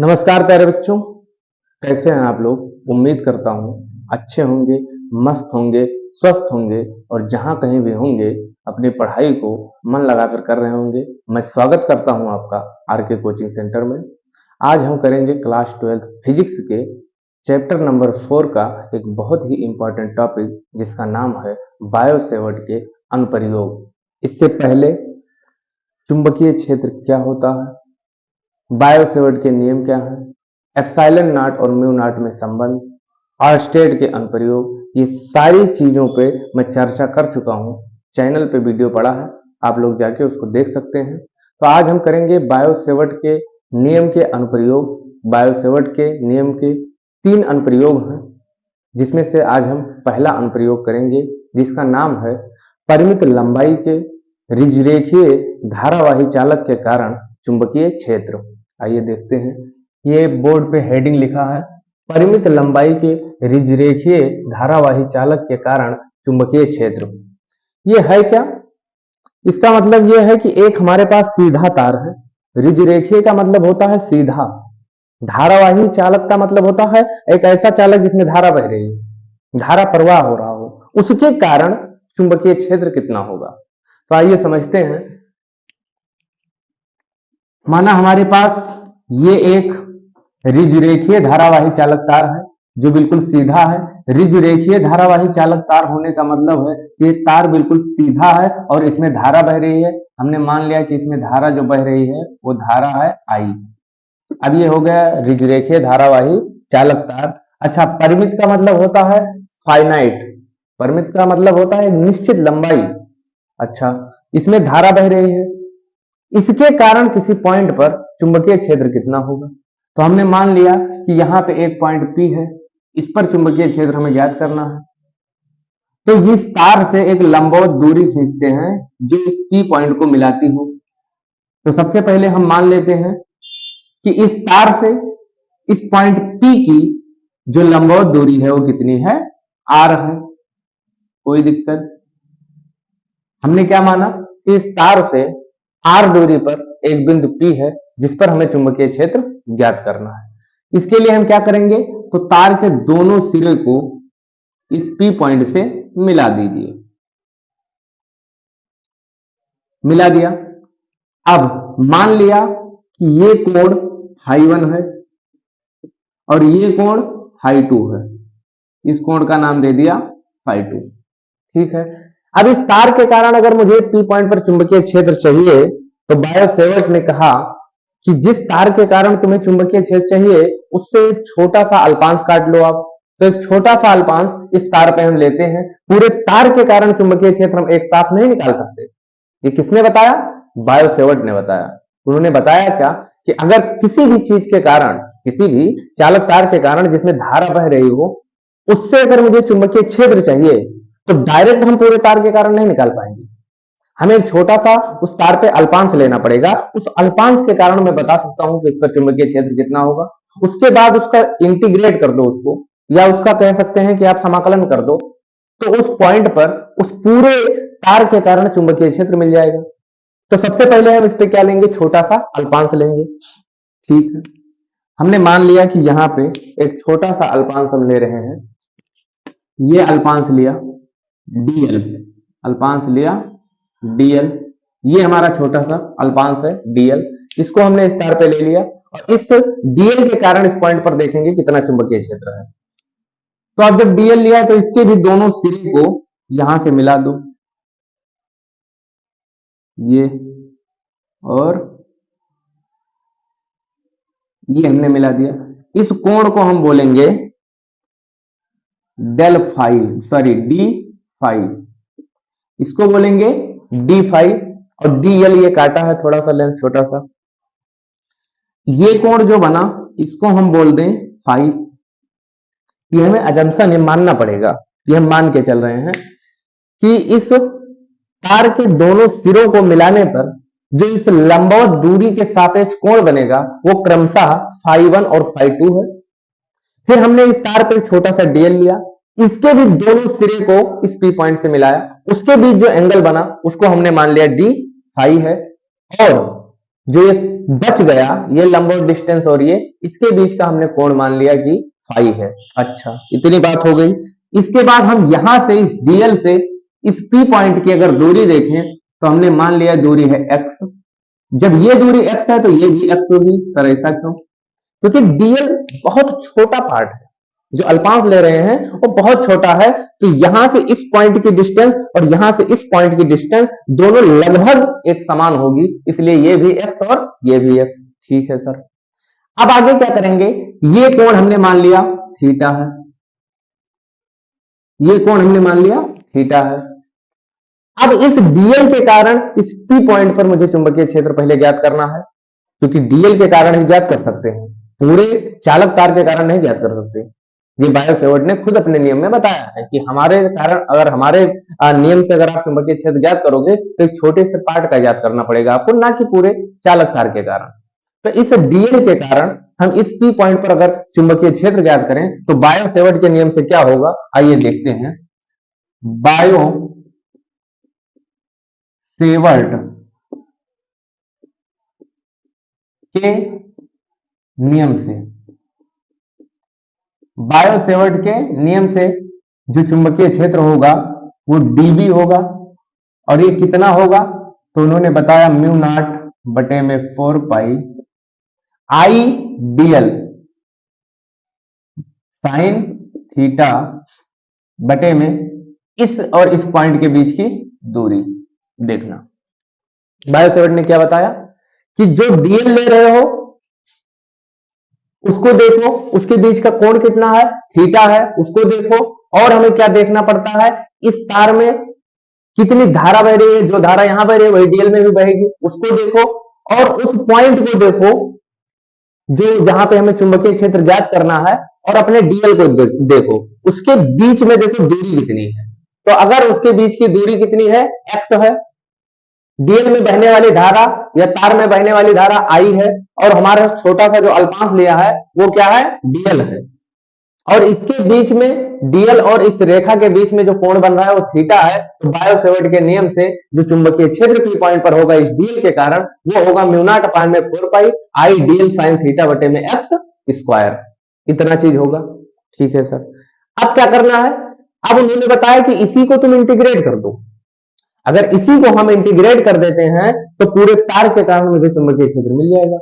नमस्कार प्यारे बच्चों, कैसे हैं आप लोग। उम्मीद करता हूँ अच्छे होंगे, मस्त होंगे, स्वस्थ होंगे और जहाँ कहीं भी होंगे अपनी पढ़ाई को मन लगाकर कर रहे होंगे। मैं स्वागत करता हूँ आपका आरके कोचिंग सेंटर में। आज हम करेंगे क्लास 12 फिजिक्स के चैप्टर नंबर 4 का एक बहुत ही इंपॉर्टेंट टॉपिक जिसका नाम है बायो सेवर्ट के अनुप्रयोग। इससे पहले चुंबकीय क्षेत्र क्या होता है, बायो सेवर्ट के नियम क्या हैं, एप्सिलॉन नॉट और म्यू नॉट में संबंध, ऑर्स्टेड के अनुप्रयोग, ये सारी चीजों पे मैं चर्चा कर चुका हूँ। चैनल पे वीडियो पड़ा है, आप लोग जाके उसको देख सकते हैं। तो आज हम करेंगे बायो सेवर्ट के नियम के अनुप्रयोग। बायो सेवर्ट के नियम के 3 अनुप्रयोग हैं, जिसमें से आज हम पहला अनुप्रयोग करेंगे जिसका नाम है परिमित लंबाई के रिजरेखीय धारावाही चालक के कारण चुंबकीय क्षेत्र। आइए देखते हैं। ये बोर्ड पे हेडिंग लिखा है, परिमित लंबाई के रिजरेखीय धारावाही चालक के कारण चुंबकीय क्षेत्र। ये है क्या? इसका मतलब ये है कि एक हमारे पास सीधा तार है। रिजरेखीय का मतलब होता है सीधा, धारावाही चालक का मतलब होता है एक ऐसा चालक जिसमें धारा बह रही है, धारा प्रवाह हो रहा हो, उसके कारण चुंबकीय क्षेत्र कितना होगा। तो आइए समझते हैं। माना हमारे पास ये एक रिजरेखीय धारावाही चालक तार है जो बिल्कुल सीधा है। रिजरेखीय धारावाही चालक तार होने का मतलब है कि तार बिल्कुल सीधा है और इसमें धारा बह रही है। हमने मान लिया कि इसमें धारा जो बह रही है वो धारा है I। अब ये हो गया रिजरेखीय धारावाही चालक तार। अच्छा, परिमित का मतलब होता है फाइनाइट। परिमित का मतलब होता है निश्चित लंबाई। अच्छा, इसमें धारा बह रही है, इसके कारण किसी पॉइंट पर चुंबकीय क्षेत्र कितना होगा। तो हमने मान लिया कि यहाँ पे एक पॉइंट P है, इस पर चुंबकीय क्षेत्र हमें ज्ञात करना है। तो इस तार से एक लंबवत दूरी खींचते हैं जो इस P पॉइंट को मिलाती हो। तो सबसे पहले हम मान लेते हैं कि इस तार से इस पॉइंट P की जो लंबवत दूरी है वो कितनी है, R है। कोई दिक्कत? हमने क्या माना कि इस तार से R दूरी पर एक बिंदु P है जिस पर हमें चुंबकीय क्षेत्र ज्ञात करना है। इसके लिए हम क्या करेंगे, तो तार के दोनों सिरे को इस P पॉइंट से मिला दीजिए। मिला दिया। अब मान लिया कि ये कोण φ1 है और ये कोण φ2 है। इस कोण का नाम दे दिया φ2। ठीक है। अब इस तार के कारण अगर मुझे P पॉइंट पर चुंबकीय क्षेत्र चाहिए तो बायो सेवर्ट ने कहा कि जिस तार के कारण तुम्हें चुंबकीय क्षेत्र चाहिए उससे एक छोटा सा अल्पांश काट लो आप। तो एक छोटा सा अल्पांश इस तार पे हम लेते हैं। पूरे तार के कारण चुंबकीय क्षेत्र हम एक साथ नहीं निकाल सकते। ये किसने बताया? बायो सेवर्ट ने बताया। उन्होंने बताया क्या कि अगर किसी भी चीज के कारण, किसी भी चालक तार के कारण जिसमें धारा बह रही हो, उससे अगर मुझे चुंबकीय क्षेत्र चाहिए तो डायरेक्ट हम पूरे तार के कारण नहीं निकाल पाएंगे। हमें एक छोटा सा उस तार पे अल्पांश लेना पड़ेगा। उस अल्पांश के कारण मैं बता सकता हूं कि इसका चुंबकीय क्षेत्र कितना होगा। उसके बाद उसका इंटीग्रेट कर दो उसको, या उसका कह सकते हैं कि आप समाकलन कर दो, तो उस पॉइंट पर उस पूरे तार के कारण चुंबकीय क्षेत्र मिल जाएगा। तो सबसे पहले हम इस पे क्या लेंगे, छोटा सा अल्पांश लेंगे। ठीक है, हमने मान लिया कि यहाँ पे एक छोटा सा अल्पांश हम ले रहे हैं। ये अल्पांश लिया dl, अल्पांश लिया dl, ये हमारा छोटा सा अल्पांश है dl। इसको हमने इस तार पे ले लिया और इस dl के कारण इस पॉइंट पर देखेंगे कितना चुंबकीय क्षेत्र है। तो अब जब dl लिया तो इसके भी दोनों सिरे को यहां से मिला दो, ये और ये हमने मिला दिया। इस कोण को हम बोलेंगे del phi, sorry D phi, इसको बोलेंगे डी फाई। और dl ये काटा है थोड़ा सा लेंथ छोटा सा, ये कोण जो बना इसको हम बोल दें फाई। ये हमें अजम्पशन, ये मानना पड़ेगा, ये हम मान के चल रहे हैं कि इस तार के दोनों सिरों को मिलाने पर जो इस लंबवत दूरी के सापेक्ष कोण बनेगा वो क्रमशः φ1 और φ2 है। फिर हमने इस तार पर छोटा सा dl लिया, इसके भी दोनों सिरे को इस P पॉइंट से मिलाया, उसके बीच जो एंगल बना उसको हमने मान लिया d फाई है। और जो ये बच गया, ये लंबवत डिस्टेंस और ये इसके बीच का हमने कोण मान लिया कि फाई है। अच्छा, इतनी बात हो गई। इसके बाद हम यहां से इस डीएल से इस पी पॉइंट की अगर दूरी देखें तो हमने मान लिया दूरी है एक्स। जब ये दूरी एक्स है तो ये भी एक्स होगी। सर ऐसा क्यों? क्योंकि डीएल बहुत छोटा पार्ट है, जो अल्पांश ले रहे हैं वो बहुत छोटा है, तो यहां से इस पॉइंट की डिस्टेंस और यहां से इस पॉइंट की डिस्टेंस दोनों लगभग एक समान होगी, इसलिए ये भी एक्स और ये भी एक्स। ठीक है सर। अब आगे क्या करेंगे? ये कोण हमने मान लिया थीटा है, ये कोण हमने मान लिया थीटा है। अब इस डीएल के कारण इस पी पॉइंट पर मुझे चुंबकीय क्षेत्र पहले ज्ञात करना है, क्योंकि डीएल के कारण ही ज्ञात कर सकते हैं, पूरे चालक तार के कारण नहीं ज्ञात कर सकते। ये बायो-सेवर्ट ने खुद अपने नियम में बताया है कि हमारे कारण, अगर हमारे नियम से अगर आप चुंबकीय क्षेत्र ज्ञात करोगे तो एक छोटे से पार्ट का ज्ञात करना पड़ेगा आपको, ना कि पूरे चालक तार के कारण। तो इस डीएल के कारण हम इस पी पॉइंट पर अगर चुंबकीय क्षेत्र ज्ञात करें तो बायो-सेवर्ट के नियम से क्या होगा, आइए देखते हैं। बायो-सेवर्ट के नियम से, बायो-सेवर्ट के नियम से जो चुंबकीय क्षेत्र होगा वो डीबी होगा, और ये कितना होगा तो उन्होंने बताया म्यू नॉट बटे में 4 पाई आई डीएल साइन थीटा बटे में इस और इस पॉइंट के बीच की दूरी। देखना बायो-सेवर्ट ने क्या बताया कि जो डीएल ले रहे हो उसको देखो, उसके बीच का कोण कितना है, थीटा है, उसको देखो। और हमें क्या देखना पड़ता है, इस तार में कितनी धारा बह रही है, जो धारा यहां बह रही है वही डीएल में भी बहेगी, उसको देखो। और उस पॉइंट को देखो जो जहां पे हमें चुंबकीय क्षेत्र ज्ञात करना है, और अपने डीएल को देखो, उसके बीच में देखो दूरी कितनी है। तो अगर उसके बीच की दूरी कितनी है, एक्स है, डीएल में बहने वाली धारा या तार में बहने वाली धारा आई है, और हमारा छोटा सा जो अल्पांश लिया है वो क्या है, डीएल है, और इसके बीच में डीएल और इस रेखा के बीच में जो कोण बन रहा है वो थीटा है। तो बायो-सेवर्ट के नियम से जो चुंबकीय क्षेत्र पी पॉइंट पर होगा इस डीएल के कारण वो होगा म्यू नॉट अपान में 4 पाई आई डीएल साइन थीटा बटे में एक्स स्क्वायर। इतना चीज होगा। ठीक है सर। अब क्या करना है, अब उन्होंने बताया कि इसी को तुम इंटीग्रेट कर दो। अगर इसी को हम इंटीग्रेट कर देते हैं तो पूरे तार के कारण मुझे चुंबकीय क्षेत्र मिल जाएगा।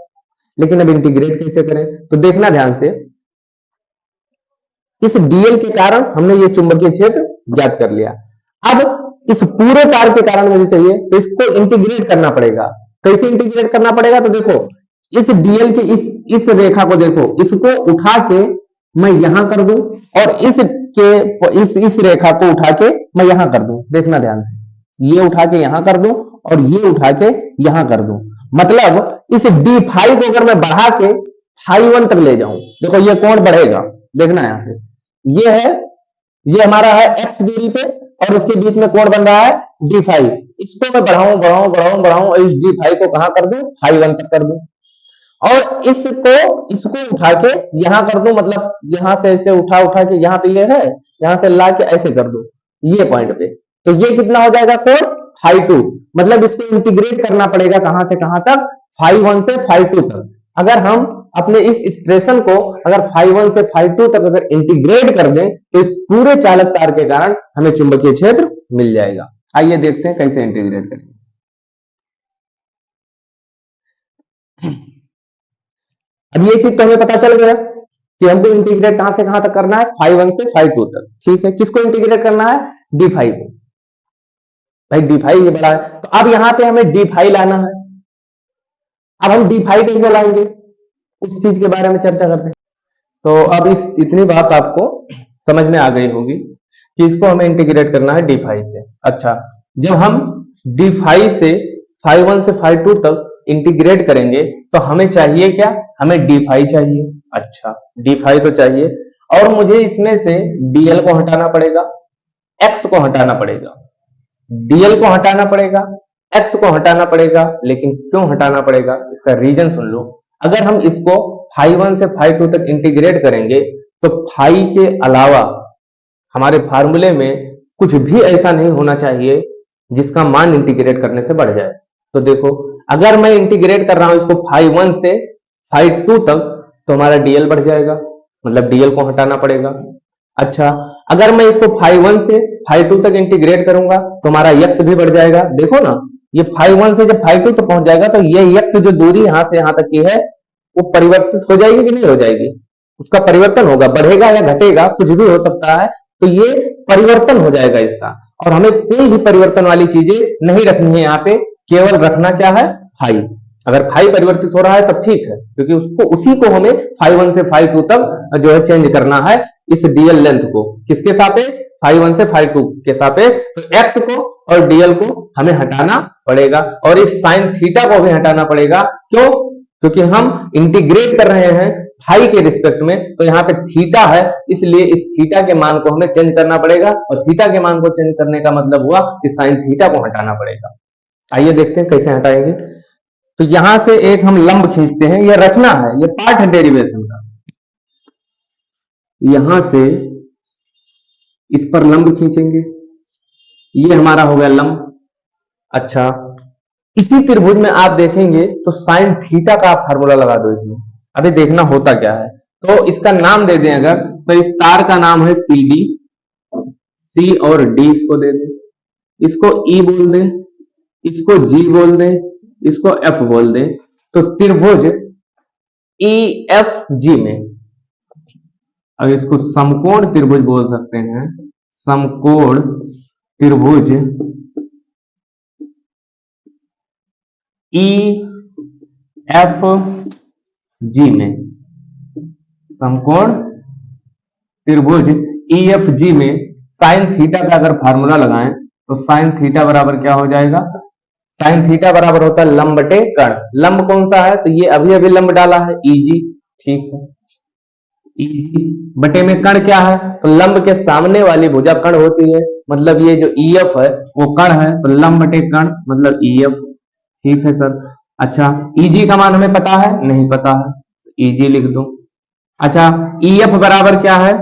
लेकिन अब इंटीग्रेट कैसे करें, तो देखना ध्यान से। इस डीएल के कारण हमने ये चुंबकीय क्षेत्र ज्ञात कर लिया। अब इस पूरे तार के कारण मुझे चाहिए, तो इसको इंटीग्रेट करना पड़ेगा। कैसे इंटीग्रेट करना पड़ेगा, तो देखो इस डीएल के इस रेखा को देखो, इसको उठा के मैं यहां कर दूं, और इस रेखा को उठा के मैं यहां कर दूं। देखना ध्यान से, ये उठा के यहां कर दूं और ये उठा के यहां कर दूं। मतलब इस डी फाई को अगर मैं बढ़ा के फाई 1 तक ले जाऊं, देखो ये कोण बढ़ेगा। देखना यहां से, ये है, ये हमारा है एक्स दूरी पे, और इसके बीच में कोण बन रहा है डी फाई। इसको मैं बढ़ाऊं और इस डी फाई को कहां कर दूं, फाई 1 तक कर दूं, और इसको उठा के यहां कर दूं। मतलब यहां से ऐसे उठा के यहां पे ये है, यहां से ला के ऐसे कर दूं ये पॉइंट पे, तो ये कितना हो जाएगा, कोण फाई 2। मतलब इसको इंटीग्रेट करना पड़ेगा कहां से कहां तक, फाई 1 से फाई 2 तक। अगर हम अपने इस एक्सप्रेशन को अगर फाई 1 से फाई 2 तक अगर इंटीग्रेट कर दें तो इस पूरे चालक तार के कारण हमें चुंबकीय क्षेत्र मिल जाएगा। आइए देखते हैं कैसे इंटीग्रेट करेंगे। अब ये चीज तो हमें पता चल गया कि हमको इंटीग्रेट कहां से कहां तक करना है, फाई 1 से फाई 2 तक। ठीक है, किसको इंटीग्रेट करना है, डी फाई को। भाई डी फाई ये बड़ा है, तो अब यहां पे हमें डी फाई लाना है। अब हम डी फाई कैसे लाएंगे, उस चीज के बारे में चर्चा करते हैं। तो अब इतनी बात आपको समझ में आ गई होगी कि इसको हमें इंटीग्रेट करना है डी फाई से। अच्छा, जब हम डी फाई से फाई 1 से फाई 2 तक इंटीग्रेट करेंगे तो हमें चाहिए क्या, हमें डी फाई चाहिए। अच्छा, डी फाई तो चाहिए, और मुझे इसमें से डीएल को हटाना पड़ेगा, एक्स को हटाना पड़ेगा, डीएल को हटाना पड़ेगा, एक्स को हटाना पड़ेगा। लेकिन क्यों हटाना पड़ेगा, इसका रीजन सुन लो। अगर हम इसको फाई 1 से फाई 2 तक इंटीग्रेट करेंगे तो फाई के अलावा हमारे फार्मूले में कुछ भी ऐसा नहीं होना चाहिए जिसका मान इंटीग्रेट करने से बढ़ जाए। तो देखो अगर मैं इंटीग्रेट कर रहा हूं इसको फाई 1 से फाई 2 तक तो हमारा डीएल बढ़ जाएगा, मतलब डीएल को हटाना पड़ेगा। अच्छा अगर मैं इसको फाई 1 से फाई 2 तक इंटीग्रेट करूंगा तो हमारा एक्स भी बढ़ जाएगा। देखो ना ये फाई 1 से जब फाई 2 तक पहुंच जाएगा तो ये एक्स जो दूरी यहां से यहां तक की है वो परिवर्तित हो जाएगी कि नहीं हो जाएगी, उसका परिवर्तन होगा, बढ़ेगा या घटेगा कुछ भी हो सकता है, तो ये परिवर्तन हो जाएगा इसका। और हमें कोई भी परिवर्तन वाली चीजें नहीं रखनी है यहाँ पे, केवल रखना क्या है फाई। अगर फाई परिवर्तित हो रहा है तब ठीक है, क्योंकि उसको उसी को हमें फाई 1 से फाई 2 तक जो है चेंज करना है इस डीएल लेंथ को। किसके सापेक्ष? फाई 1 से फाई 2 के सापेक्ष। तो एक्स को और डीएल को हमें हटाना पड़ेगा और इस साइन थीटा को भी हटाना पड़ेगा। क्यों? क्योंकि हम इंटीग्रेट कर रहे हैं फाई के रिस्पेक्ट में, तो यहाँ पे थीटा है, इसलिए इस थीटा के मान को हमें चेंज करना पड़ेगा और थीटा के मान को चेंज करने का मतलब हुआ कि साइन थीटा को हटाना पड़ेगा। आइए देखते हैं कैसे हटाएंगे। तो यहां से एक हम लंब खींचते हैं, यह रचना है, यह पार्ट है डेरिवेशन का। यहां से इस पर लंब खींचेंगे, ये हमारा हो गया लंब। अच्छा इसी त्रिभुज में आप देखेंगे तो साइन थीटा का आप फार्मूला लगा दो इसमें। अभी देखना होता क्या है, तो इसका नाम दे दें अगर, तो इस तार का नाम है सी डी, सी और डी इसको दे दें, इसको ई बोल दें, इसको जी बोल दें, इसको एफ बोल दें। तो त्रिभुज ई एफ जी में, अब इसको समकोण त्रिभुज बोल सकते हैं, समकोण त्रिभुज ई एफ जी में, समकोण त्रिभुज ई एफ जी में साइन थीटा का अगर फार्मूला लगाएं तो साइन थीटा बराबर क्या हो जाएगा? साइन थीटा बराबर होता है लंब बटे कर्ण। लंब कौन सा है? तो ये अभी अभी लंब डाला है ईजी, ठीक है, ईजी बटे में कर्ण क्या है? तो लंब के सामने वाली भुजा कर्ण होती है, मतलब ये जो ईएफ है वो कर्ण है, तो लंब बटे कर्ण मतलब ईएफ, ठीक है सर। अच्छा ईजी का मान हमें पता है? नहीं पता है, ईजी लिख दो। अच्छा ईएफ बराबर क्या है?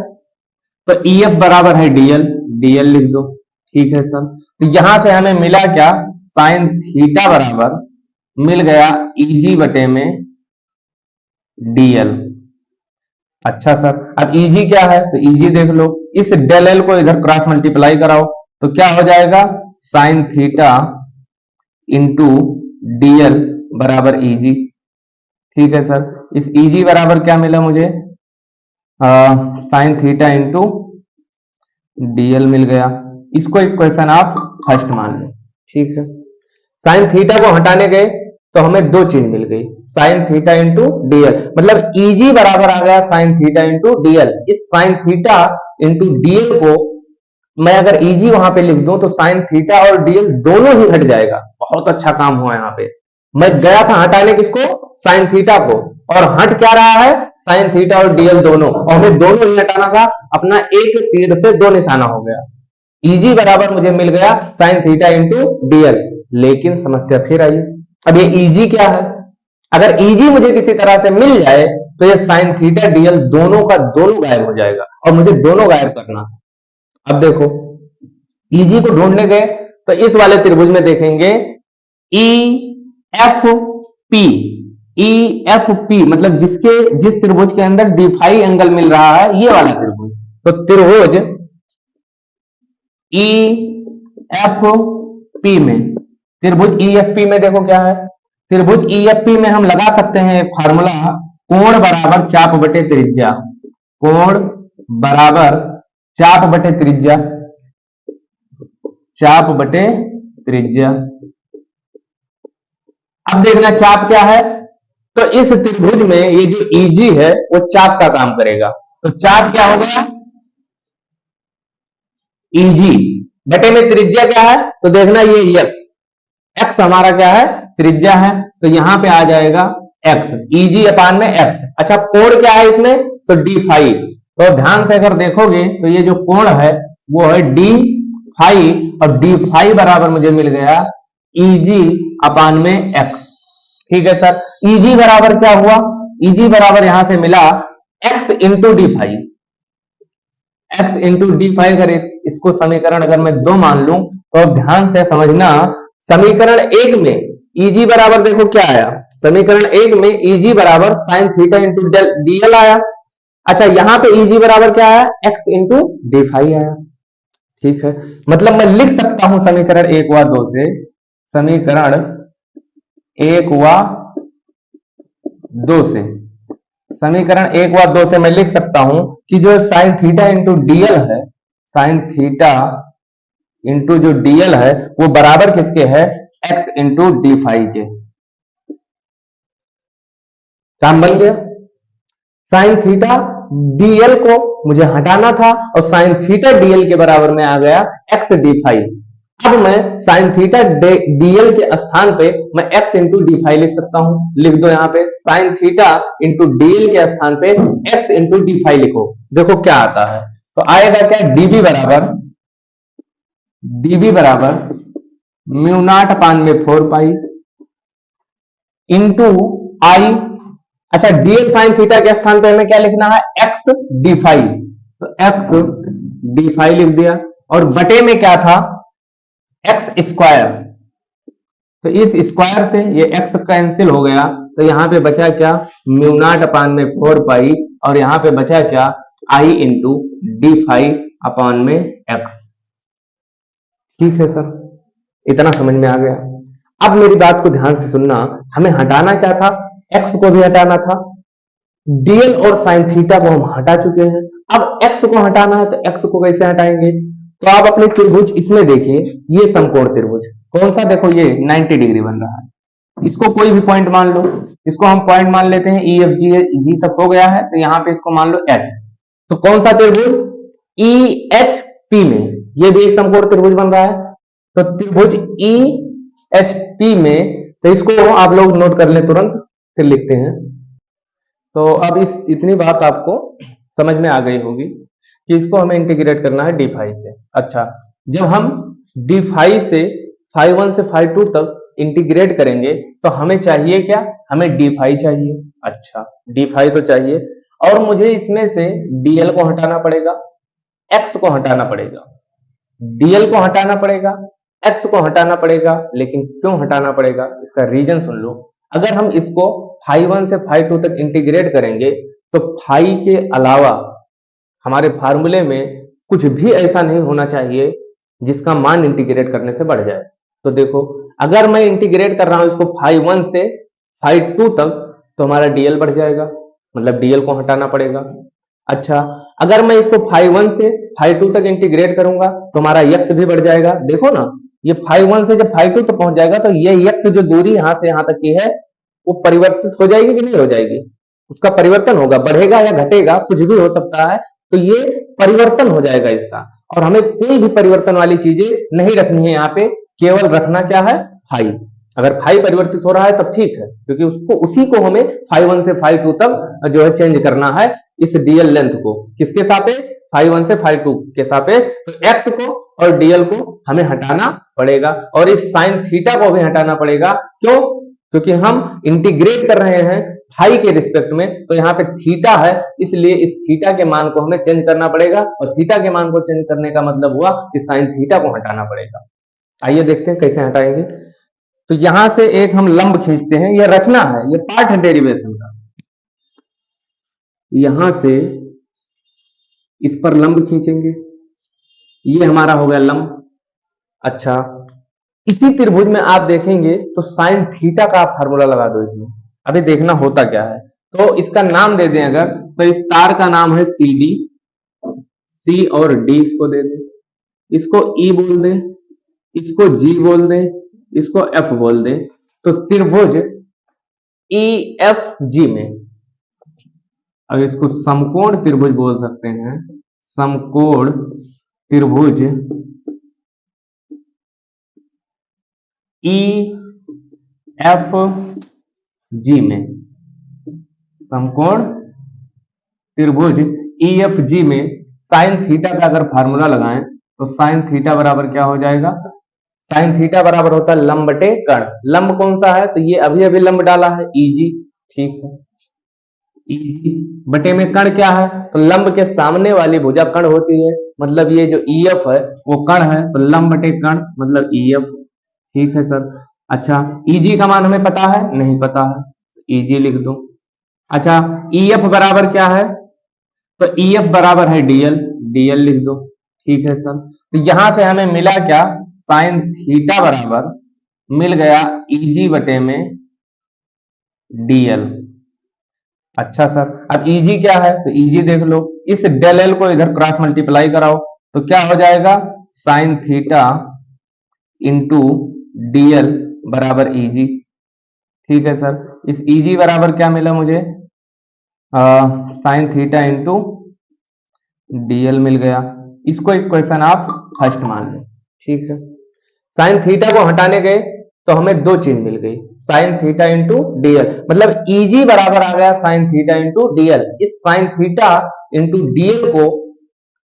तो ईएफ बराबर है डीएल, डीएल लिख दो, ठीक है सर। तो यहां से हमें मिला क्या? साइन थीटा बराबर मिल गया ईजी बटे में डीएल। अच्छा सर अब ईजी क्या है? तो ईजी देख लो, इस डेल एल को इधर क्रॉस मल्टीप्लाई कराओ तो क्या हो जाएगा? साइन थीटा इंटू डीएल बराबर ईजी, ठीक है सर। इस ईजी बराबर क्या मिला मुझे? साइन थीटा इंटू डीएल मिल गया। इसको इक्वेशन आप फर्स्ट मान लो, ठीक है। साइन थीटा को हटाने गए तो हमें दो चीज मिल गई, साइन थीटा इंटू डीएल, मतलब ईजी बराबर आ गया साइन थीटा इंटू डीएल। इस साइन थीटा इंटू डीएल को मैं अगर ईजी वहां पे लिख दूं तो साइन थीटा और डीएल दोनों ही हट जाएगा। बहुत अच्छा काम हुआ यहाँ पे। मैं गया था हटाने किसको? साइन थीटा को, और हट क्या रहा है? साइन थीटा और डीएल दोनों, और हमें दोनों ही हटाना था। अपना एक तीर से दो निशाना हो गया। ईजी बराबर मुझे मिल गया साइन थीटा इंटू डीएल। लेकिन समस्या फिर आई, अब ये ईजी क्या है? अगर ईजी मुझे किसी तरह से मिल जाए तो ये साइन थीटा डीएल दोनों का दोनों गायब हो जाएगा, और मुझे दोनों गायब करना था। अब देखो ईजी को ढूंढने गए तो इस वाले त्रिभुज में देखेंगे E F P, E F P मतलब जिस त्रिभुज के अंदर डिफाई एंगल मिल रहा है, ये वाला त्रिभुज। तो त्रिभुज ई एफ पी में, त्रिभुज ई एफ पी में देखो क्या है? त्रिभुज ई एफ पी में हम लगा सकते हैं फार्मूला, कोण बराबर चाप बटे त्रिज्या, कोण बराबर चाप बटे त्रिज्या, चाप बटे त्रिज्या। अब देखना चाप क्या है? तो इस त्रिभुज में ये जो ईजी है वो चाप का काम करेगा। तो चाप क्या हो गया? ईजी बटे में त्रिज्या क्या है? तो देखना ये एक्स, एक्स हमारा क्या है? त्रिज्या है, तो यहां पे आ जाएगा एक्स, ईजी अपान में एक्स। अच्छा कोण क्या है इसमें? तो डी फाई। तो ध्यान से अगर देखोगे तो ये जो कोण है वो है डी फाई, और डी फाई बराबर मुझे मिल गया ईजी अपान में एक्स, ठीक है सर। ईजी बराबर क्या हुआ? ईजी बराबर यहां से मिला x into D phi, x into D phi. अगर इसको समीकरण अगर मैं 2 मान लूं तो ध्यान से समझना, समीकरण 1 में Eg बराबर देखो क्या आया, समीकरण 1 में Eg बराबर साइन थीटा इंटू डीएल आया। अच्छा यहां पे Eg बराबर क्या आया, x इंटू डी फाई आया। ठीक है, मतलब मैं लिख सकता हूं समीकरण 1 व 2 से, समीकरण 1 व 2 से, समीकरण 1 व 2 से मैं लिख सकता हूं कि जो साइन थीटा इंटू डीएल है, साइन थीटा इंटू जो डीएल है वो बराबर किसके है, x इंटू डी फाई के। काम बन गया। साइन थीटा डीएल को मुझे हटाना था और साइन थीटा डीएल के बराबर में आ गया x डी फाई। अब मैं साइन थीटा डीएल के स्थान पे मैं x इंटू डी फाई लिख सकता हूं। लिख दो यहां पे साइन थीटा इंटू डीएल के स्थान पे x इंटू डी फाई लिखो, देखो क्या आता है। तो आएगा क्या, डीबी बराबर म्यू नॉट अपान में 4 पाई इंटू आई। अच्छा डीएल साइन थीटा के स्थान पे हमें क्या लिखना है, एक्स डी फाई, तो एक्स डी फाई लिख दिया और बटे में क्या था, एक्स स्क्वायर। तो इस स्क्वायर से ये एक्स कैंसिल हो गया, तो यहां पे बचा क्या, म्यू नॉट अपान में 4 पाई और यहां पे बचा क्या, आई इंटू डी फाई अपान में एक्स। ठीक है सर, इतना समझ में आ गया। अब मेरी बात को ध्यान से सुनना, हमें हटाना क्या था, एक्स को भी हटाना था, डीएल और साइन थीटा को हम हटा चुके हैं। अब एक्स को हटाना है, तो एक्स को कैसे हटाएंगे, तो आप अपने त्रिभुज इसमें देखिए, ये समकोण त्रिभुज कौन सा, देखो ये 90 डिग्री बन रहा है। इसको कोई भी पॉइंट मान लो, इसको हम पॉइंट मान लेते हैं ई एफ जी तक हो गया है, तो यहाँ पे इसको मान लो एच। तो कौन सा त्रिभुज, ई एच पी में, ये भी एक समकोण त्रिभुज बन रहा है। तो त्रिभुज ई एच पी में, तो इसको आप लोग नोट कर ले तुरंत, फिर लिखते हैं। तो अब इतनी बात आपको समझ में आ गई होगी कि इसको हमें इंटीग्रेट करना है डी फाई से। अच्छा जब हम डी फाई से फाई 1 से फाई 2 तक इंटीग्रेट करेंगे तो हमें चाहिए क्या, हमें डी फाई चाहिए। अच्छा डी फाई तो चाहिए, और मुझे इसमें से डीएल को हटाना पड़ेगा, एक्स को हटाना पड़ेगा, डीएल को हटाना पड़ेगा, एक्स को हटाना पड़ेगा। लेकिन क्यों हटाना पड़ेगा, इसका रीजन सुन लो। अगर हम इसको फाई 1 से फाई 2 तक इंटीग्रेट करेंगे तो फाई के अलावा हमारे फार्मूले में कुछ भी ऐसा नहीं होना चाहिए जिसका मान इंटीग्रेट करने से बढ़ जाए। तो देखो अगर मैं इंटीग्रेट कर रहा हूं इसको फाई 1 से फाई 2 तक, तो हमारा डीएल बढ़ जाएगा, मतलब डीएल को हटाना पड़ेगा। अच्छा अगर मैं इसको फाई 1 से फाई 2 तक इंटीग्रेट करूंगा तो हमारा यक्स भी बढ़ जाएगा। देखो ना, ये फाई 1 से जब फाई 2 तक पहुंच जाएगा तो ये यक्स जो दूरी यहां से यहां तक की है वो परिवर्तित हो जाएगी कि नहीं हो जाएगी, उसका परिवर्तन होगा, बढ़ेगा या घटेगा, कुछ भी हो सकता है। तो ये परिवर्तन हो जाएगा इसका, और हमें कोई भी परिवर्तन वाली चीजें नहीं रखनी है यहाँ पे, केवल रखना क्या है, फाई। अगर फाई परिवर्तित हो रहा है तब ठीक है, क्योंकि उसको उसी को हमें फाई 1 से फाई 2 तक जो है चेंज करना है, इस डीएल लेंथ को किसके सापेक्ष, फाई 1 से फाई 2 के सापेक्ष। तो एक्स को और डीएल को हमें हटाना पड़ेगा, और इस साइन थीटा को भी हटाना पड़ेगा। क्यों, क्योंकि हम इंटीग्रेट कर रहे हैं फाई के रिस्पेक्ट में, तो यहाँ पे थीटा है, इसलिए इस थीटा के मान को हमें चेंज करना पड़ेगा, और थीटा के मान को चेंज करने का मतलब हुआ कि साइन थीटा को हटाना पड़ेगा। आइए देखते हैं कैसे हटाएंगे। तो यहां से एक हम लंब खींचते हैं, यह रचना है, यह पार्ट है डेरिवेशन का। यहां से इस पर लंब खींचेंगे, ये हमारा हो गया लंब। अच्छा इसी त्रिभुज में आप देखेंगे तो साइन थीटा का आप फार्मूला लगा दो इसमें। अभी देखना होता क्या है, तो इसका नाम दे दें अगर, तो इस तार का नाम है सी डी, सी और डी इसको दे दें, इसको ई बोल दें, इसको जी बोल दें, इसको एफ बोल दें। तो त्रिभुज ई एफ जी में, अब इसको समकोण त्रिभुज बोल सकते हैं, समकोण त्रिभुज ई एफ जी में, समकोण त्रिभुज ई एफ जी में साइन थीटा का अगर फार्मूला लगाएं तो साइन थीटा बराबर क्या हो जाएगा, साइन थीटा बराबर होता है लंब बटे कर्ण। लंब कौन सा है, तो ये अभी अभी लंब डाला है ईजी, ठीक है, ईजी बटे में कर्ण क्या है, तो लंब के सामने वाली भुजा कर्ण होती है, मतलब ये जो ईएफ है वो कर्ण है, तो लंब बटे कर्ण मतलब ईएफ। ठीक है सर, अच्छा, EG का मान हमें पता है? नहीं पता है, EG लिख दो। अच्छा, EF बराबर क्या है? तो EF बराबर है DL, DL लिख दो। ठीक है सर, तो यहां से हमें मिला क्या? साइन थीटा बराबर मिल गया EG बटे में DL। अच्छा सर, अब EG क्या है? तो EG देख लो, इस डेल एल को इधर क्रॉस मल्टीप्लाई कराओ तो क्या हो जाएगा? साइन थीटा इंटू DL बराबर EG। ठीक है सर, इस EG बराबर क्या मिला मुझे? साइन थीटा इंटू DL मिल गया। इसको इक्वेशन आप फर्स्ट मान लो। ठीक है, साइन थीटा को हटाने गए तो हमें दो चीज मिल गई, साइन थीटा इंटू DL, मतलब EG बराबर आ गया साइन थीटा इंटू DL। इस साइन थीटा इंटू DL को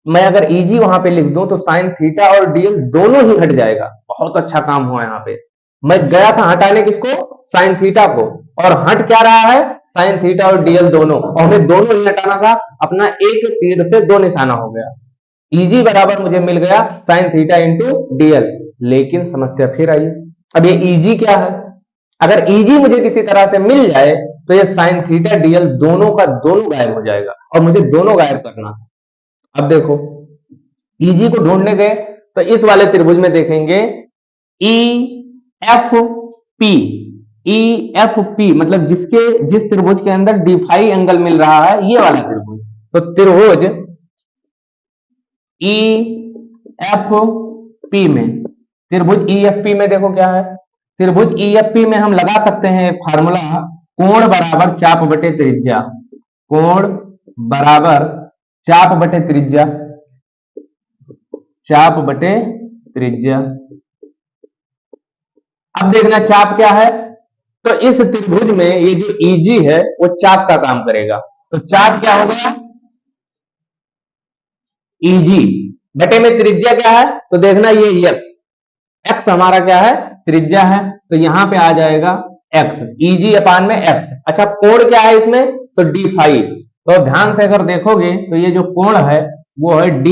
मैं अगर EG वहां पे लिख दूं तो साइन थीटा और DL दोनों ही हट जाएगा। बहुत अच्छा काम हुआ यहाँ पे। मैं गया था हटाने किसको? साइन थीटा को, और हट क्या रहा है? साइन थीटा और DL दोनों, और हमें दोनों ही हटाना था। अपना एक तीर से दो निशाना हो गया। EG बराबर मुझे मिल गया साइन थीटा इंटू DL। लेकिन समस्या फिर आई, अब ये EG क्या है? अगर EG मुझे किसी तरह से मिल जाए तो ये साइन थीटा DL दोनों का दोनों गायब हो जाएगा, और मुझे दोनों गायब करना था। अब देखो, EG को ढूंढने गए तो इस वाले त्रिभुज में देखेंगे EFP, EFP मतलब जिस त्रिभुज के अंदर D फाई एंगल मिल रहा है, ये वाला त्रिभुज। तो त्रिभुज EFP में, त्रिभुज EFP में देखो क्या है? त्रिभुज EFP में हम लगा सकते हैं फार्मूला, कोण बराबर चाप बटे त्रिज्या। कोण बराबर चाप बटे त्रिज्या, चाप बटे त्रिज्या। अब देखना चाप क्या है? तो इस त्रिभुज में ये जो EG है वो चाप का काम करेगा। तो चाप क्या हो गया? EG बटे में त्रिज्या क्या है? तो देखना ये x हमारा क्या है? त्रिज्या है। तो यहां पे आ जाएगा x, EG अपान में x। अच्छा, कोण क्या है इसमें? तो D फाई। तो ध्यान से अगर देखोगे तो ये जो कोण है वो है D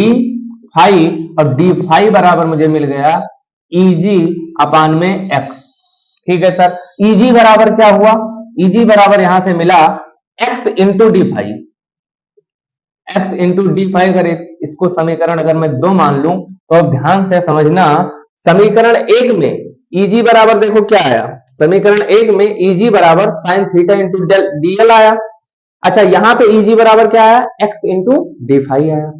फाई, और D फाई बराबर मुझे मिल गया EG अपान में x। ठीक है सर, EG बराबर क्या हुआ? EG बराबर यहां से मिला x into D phi. x into D phi, अगर इसको समीकरण अगर मैं 2 मान लूं तो अब ध्यान से समझना, समीकरण 1 में EG बराबर देखो क्या आया? समीकरण 1 में EG बराबर साइन थीटा इंटू DL आया। अच्छा, यहां पे EG बराबर क्या आया? x इंटू डी फाई आया।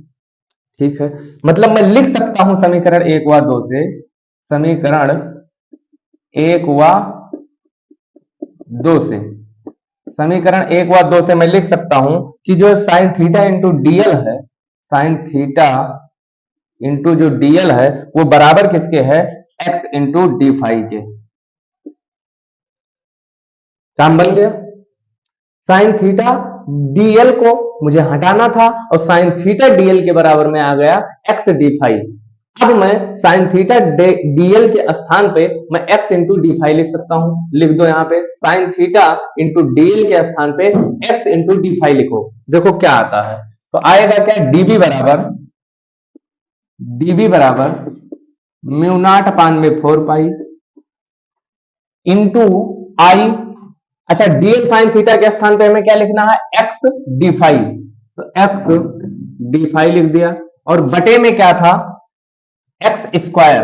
ठीक है, मतलब मैं लिख सकता हूं समीकरण 1 व 2 से, समीकरण 1 व 2 से, समीकरण 1 व 2 से मैं लिख सकता हूं कि जो साइन थीटा इंटू DL है, साइन थीटा इंटू जो DL है वो बराबर किसके है? x इंटू डी फाई के। काम बन गया। साइन थीटा DL को मुझे हटाना था, और साइन थीटा DL के बराबर में आ गया x डी फाई। अब मैं साइन थीटा DL के स्थान पे मैं x इंटू डी फाई लिख सकता हूं। लिख दो यहां पे साइन थीटा इंटू DL के स्थान पे x इंटू डी फाई लिखो। देखो क्या आता है? तो आएगा क्या? dB बराबर म्यू नॉट अपान में 4 पाई इंटू आई। अच्छा, DL साइन थीटा के स्थान पे हमें क्या लिखना है? x D phi. तो x डी फाई लिख दिया, और बटे में क्या था? x square.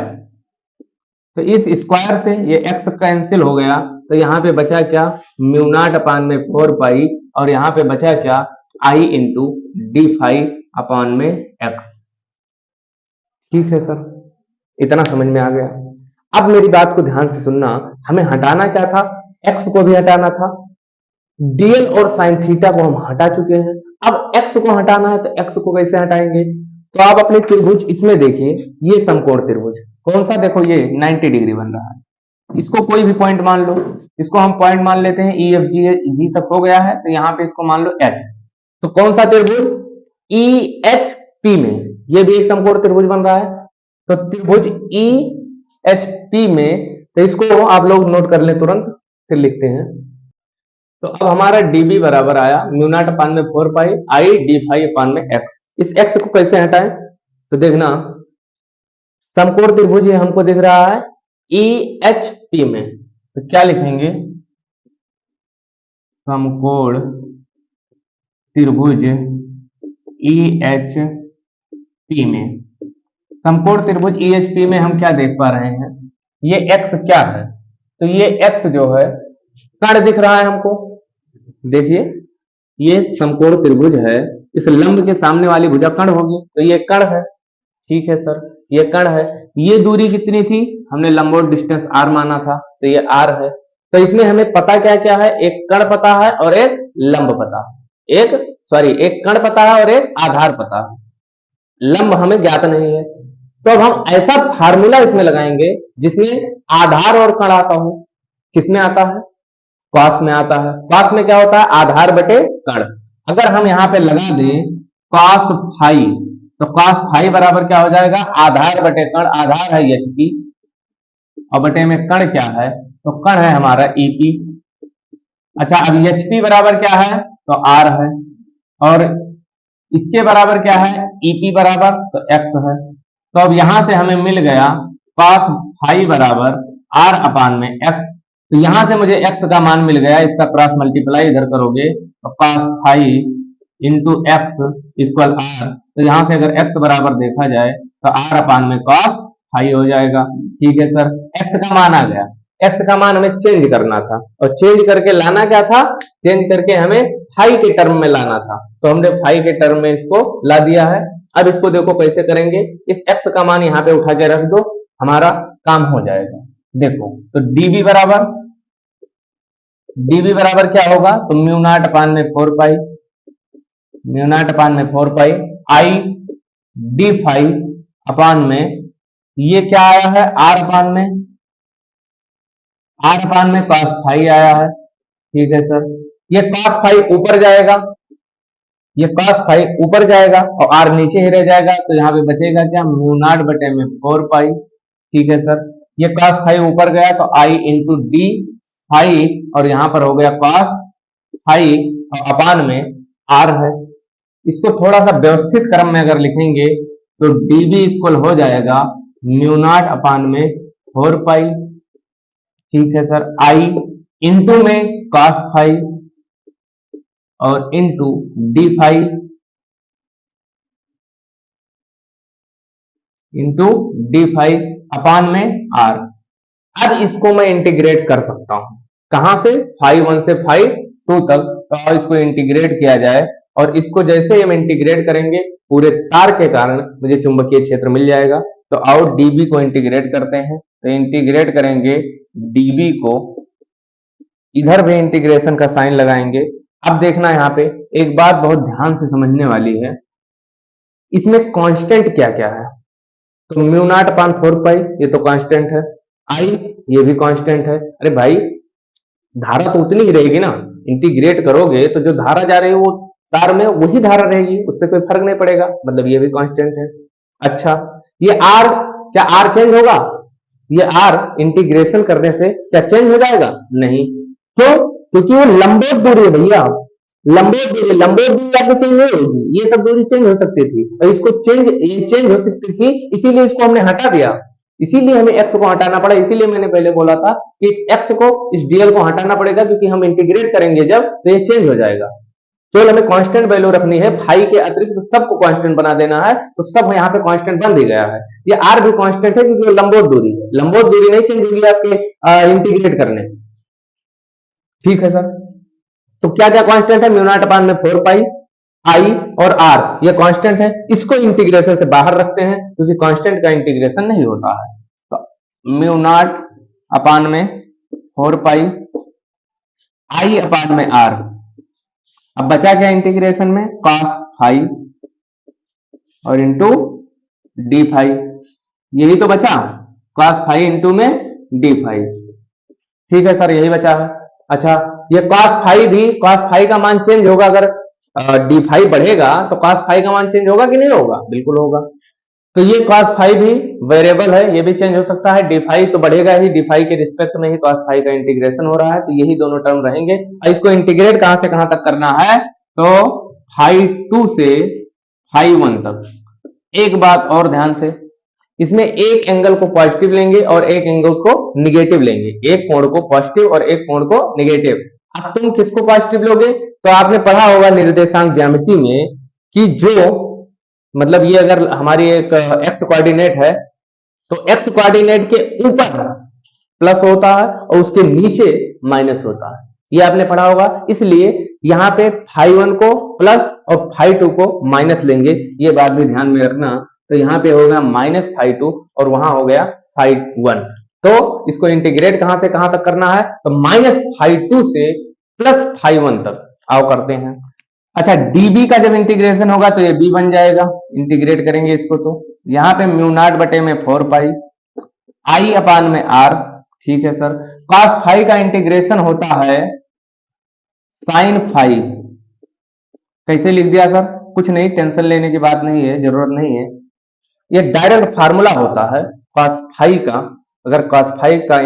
तो इस स्क्वायर से ये x कैंसिल हो गया, तो यहां पे बचा क्या? म्यू नॉट अपान में 4 पाई, और यहां पे बचा क्या? i into D phi upon में x। ठीक है सर, इतना समझ में आ गया। अब मेरी बात को ध्यान से सुनना, हमें हटाना क्या था? x को भी हटाना था। DL और साइन थीटा को हम हटा चुके हैं, अब x को हटाना है। तो x को कैसे हटाएंगे? तो आप अपने त्रिभुज इसमें देखिए, ये समकोण त्रिभुज कौन सा? देखो ये 90 डिग्री बन रहा है। इसको कोई भी पॉइंट मान लो, इसको हम पॉइंट मान लेते हैं EFG तक हो गया है, तो यहाँ पे इसको मान लो H। तो कौन सा त्रिभुज? EHP में ये भी एक समकोण त्रिभुज बन रहा है। तो त्रिभुज EHP में, तो इसको आप लोग नोट कर ले तुरंत, फिर लिखते हैं। तो अब हमारा dB बराबर आया म्यू नॉट अपान में 4 पाई आई डी फाई अपान में x। इस x को कैसे हटाएं? तो देखना, समकोण त्रिभुज ये हमको दिख रहा है EHP में, तो क्या लिखेंगे, समकोण त्रिभुज EHP में, समकोण त्रिभुज EHP में हम क्या देख पा रहे हैं, ये x क्या है, तो ये x जो है कण दिख रहा है हमको। देखिए ये समकोण त्रिभुज है, इस लंब के सामने वाली भुजा कण होगी, तो ये कण है। ठीक है सर, ये कण है। ये दूरी कितनी थी, हमने लंबवत डिस्टेंस r माना था, तो ये r है। तो इसमें हमें पता क्या क्या है, एक कण पता है और एक लंब पता है, एक कण पता है और एक आधार पता है, लंब हमें ज्ञात नहीं है। तो अब हम ऐसा फार्मूला इसमें लगाएंगे जिसमें आधार और कण आता हो। किसमें आता है, कॉस में आता है। कॉस में क्या होता है, आधार बटे कण। अगर हम यहाँ पे लगा दें कॉस फाई, तो कॉस फाई बराबर क्या हो जाएगा, आधार बटे कण। आधार है HP और बटे में कण क्या है, तो कण है हमारा EP। अच्छा, अब HP बराबर क्या है, तो R है, और इसके बराबर क्या है, EP बराबर तो X है। तो अब यहां से हमें मिल गया कॉस फाई बराबर R अपान में X। तो यहां से मुझे x का मान मिल गया, इसका क्रॉस मल्टीप्लाई इधर करोगे तो cos phi into x equal r। तो यहां से अगर x बराबर देखा जाए तो r अपान में cos फाई हो जाएगा। ठीक है सर, x का मान आ गया। x का मान हमें चेंज करना था, और चेंज करके लाना क्या था, चेंज करके हमें फाई के टर्म में लाना था। तो हमने फाई के टर्म में इसको ला दिया है। अब इसको देखो कैसे करेंगे, इस x का मान यहाँ पे उठा के रख दो, हमारा काम हो जाएगा। देखो तो dv बराबर क्या होगा, तो म्यू नॉट अपान में 4 पाई, म्यू नॉट अपान में 4 पाई आई डी फाई अपान में, ये क्या आया है, आर अपान में cos फाई आया है। ठीक है सर, ये cos फाई ऊपर जाएगा, ये cos फाई ऊपर जाएगा और आर नीचे ही रह जाएगा, तो यहाँ पे बचेगा क्या, म्यू नॉट बटे में 4 पाई। ठीक है सर, ये cos फाई ऊपर गया तो आई इंटू डी फाई, और यहां पर हो गया cos फाई और अपान में r है। इसको थोड़ा सा व्यवस्थित क्रम में अगर लिखेंगे तो dv इक्वल हो जाएगा म्यू नॉट अपान में 4 पाई। ठीक है सर, i इंटू में cos फाई और into D phi into D phi upon में r। अब इसको मैं इंटीग्रेट कर सकता हूं, कहां से, फाई 1 से फाई 2 तक। तो इसको इंटीग्रेट किया जाए, और इसको जैसे हम इंटीग्रेट करेंगे पूरे तार के कारण मुझे चुंबकीय क्षेत्र मिल जाएगा। तो आओ dB को इंटीग्रेट करते हैं। तो इंटीग्रेट करेंगे dB को, इधर भी इंटीग्रेशन का साइन लगाएंगे। अब देखना यहाँ पे एक बात बहुत ध्यान से समझने वाली है, इसमें कांस्टेंट क्या क्या है। तो म्यू नॉट अपान 4 पाई ये तो कांस्टेंट है, आई ये भी कांस्टेंट है। अरे भाई धारा तो उतनी ही रहेगी ना, इंटीग्रेट करोगे तो जो धारा जा रही है वो तार में वही धारा रहेगी, उससे कोई फर्क नहीं पड़ेगा, मतलब ये भी कांस्टेंट है। अच्छा, ये आर, क्या आर चेंज होगा, ये आर इंटीग्रेशन करने से क्या चेंज हो जाएगा, नहीं। क्यों, क्योंकि वो लंबवत दूरी है भैया, लंबवत दूरी आपको चेंज नहीं होगी, ये सब दूरी चेंज हो सकती थी, और इसको चेंज हो सकती थी, इसीलिए इसको हमने हटा दिया, इसीलिए हमें x को हटाना पड़ा। इसीलिए मैंने पहले बोला था कि x को, इस dl को हटाना पड़ेगा, क्योंकि हम इंटीग्रेट करेंगे जब तो ये चेंज हो जाएगा। केवल हमें कांस्टेंट वैल्यू रखनी है, फाई के अतिरिक्त सबको कांस्टेंट बना देना है, तो सब यहाँ पे कांस्टेंट बन दिया गया है। ये r भी कांस्टेंट है क्योंकि लंबवत दूरी है, लंबवत दूरी नहीं चेंज होगी आपके इंटीग्रेट करने। ठीक है सर, तो क्या क्या कांस्टेंट है, म्यू नॉट अपान में 4 पाई, आई और आर ये कांस्टेंट है। इसको इंटीग्रेशन से बाहर रखते हैं क्योंकि कांस्टेंट का इंटीग्रेशन नहीं होता है। तो म्यू नॉट अपान में 4 पाई आई अपान में आर, अब बचा क्या इंटीग्रेशन में, cos फाई और इंटू डी फाई, यही तो बचा, cos फाई इंटू में डी फाई। ठीक है सर, यही बचा है। अच्छा, ये cos फाई का मान चेंज होगा, अगर डी फाई बढ़ेगा तो cos फाई का मान चेंज होगा कि नहीं होगा, बिल्कुल होगा। तो ये cos फाई भी वेरिएबल है, ये भी चेंज हो सकता है, डी फाई तो बढ़ेगा ही, डी फाई के रिस्पेक्ट में ही cos फाई का इंटीग्रेशन हो रहा है, तो यही दोनों टर्म रहेंगे। और इसको इंटीग्रेट कहां से कहां तक करना है, तो फाई 2 से फाई 1 तक। एक बात और ध्यान से, इसमें एक एंगल को पॉजिटिव लेंगे और एक एंगल को निगेटिव लेंगे, एक कोण को पॉजिटिव और एक कोण को निगेटिव। अब तुम किसको पॉजिटिव लोगे? तो आपने पढ़ा होगा निर्देशांक ज्यामिति में कि जो मतलब ये अगर हमारी एक एक्स कोऑर्डिनेट है तो एक्स कोऑर्डिनेट के ऊपर प्लस होता है और उसके नीचे माइनस होता है, ये आपने पढ़ा होगा। इसलिए यहाँ पे phi1 को प्लस और phi2 को माइनस लेंगे, ये बात भी ध्यान में रखना। तो यहाँ पे हो गया माइनस phi2 और वहां हो गया phi1। तो इसको इंटीग्रेट कहां से कहां तक करना है? तो माइनस phi2 से प्लस phi1 तक आओ करते हैं। अच्छा, db का जब इंटीग्रेशन होगा तो ये b बन जाएगा, इंटीग्रेट करेंगे इसको तो यहाँ पे म्यू नॉट बटे में 4 पाई i अपान में r, ठीक है सर। cos फाई का इंटीग्रेशन होता है sin फाई, कैसे लिख दिया सर? कुछ नहीं, टेंशन लेने की बात नहीं है, जरूरत नहीं है, ये डायरेक्ट फार्मूला होता है cos फाई का। अगर cos फाई का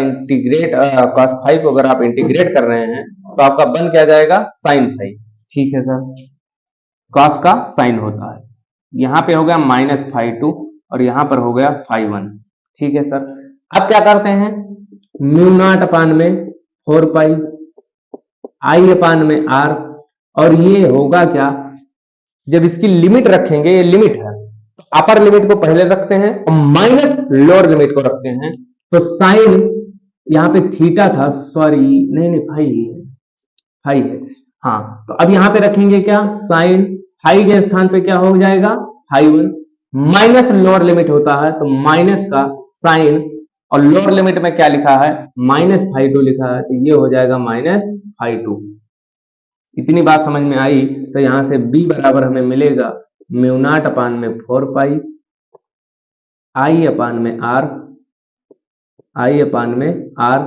cos फाई को अगर आप इंटीग्रेट कर रहे हैं तो आपका बन क्या जाएगा? sin फाई, ठीक है सर। cos का साइन होता है, यहाँ पे हो गया माइनस phi2 और यहाँ पर हो गया phi1, ठीक है सर। अब क्या करते हैं? म्यू नॉट अपान में 4 पाई i अपान में r, और ये होगा क्या? जब इसकी लिमिट रखेंगे, ये लिमिट है तो अपर लिमिट को पहले रखते हैं और माइनस लोअर लिमिट को रखते हैं। तो साइन यहाँ पे थीटा था, सॉरी नहीं फाई है, हाँ। तो अब यहाँ पे रखेंगे क्या? साइन फाई के स्थान पे क्या हो जाएगा? phi1। माइनस लोअर लिमिट होता है तो माइनस का साइन, और लोअर लिमिट में क्या लिखा है? माइनस phi2 लिखा है, तो ये हो जाएगा माइनस phi2। इतनी बात समझ में आई। तो यहां से b बराबर हमें मिलेगा म्यू नॉट अपान में 4 पाई i अपान में r, i अपान में r,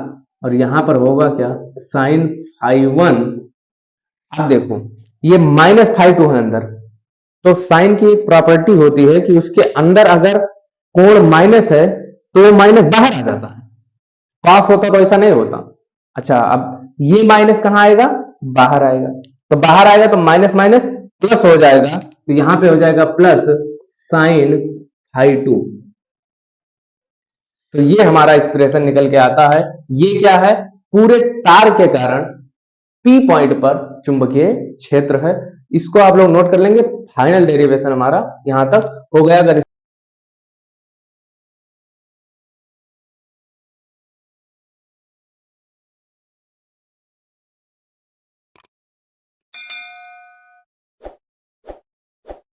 और यहां पर होगा क्या? Sign phi1। अब देखो ये माइनस phi2 है अंदर, तो साइन की प्रॉपर्टी होती है कि उसके अंदर अगर कोण माइनस है तो माइनस बाहर आ जाता है, पास होता तो ऐसा नहीं होता। अच्छा, अब ये माइनस कहां आएगा? बाहर आएगा, तो बाहर आएगा तो माइनस माइनस प्लस हो जाएगा, तो यहां पे हो जाएगा प्लस साइन phi2। तो ये हमारा एक्सप्रेशन निकल के आता है। ये क्या है? पूरे तार के कारण P पॉइंट पर चुंबकीय क्षेत्र है। इसको आप लोग नोट कर लेंगे, फाइनल डेरिवेशन हमारा यहां तक हो गया। अगर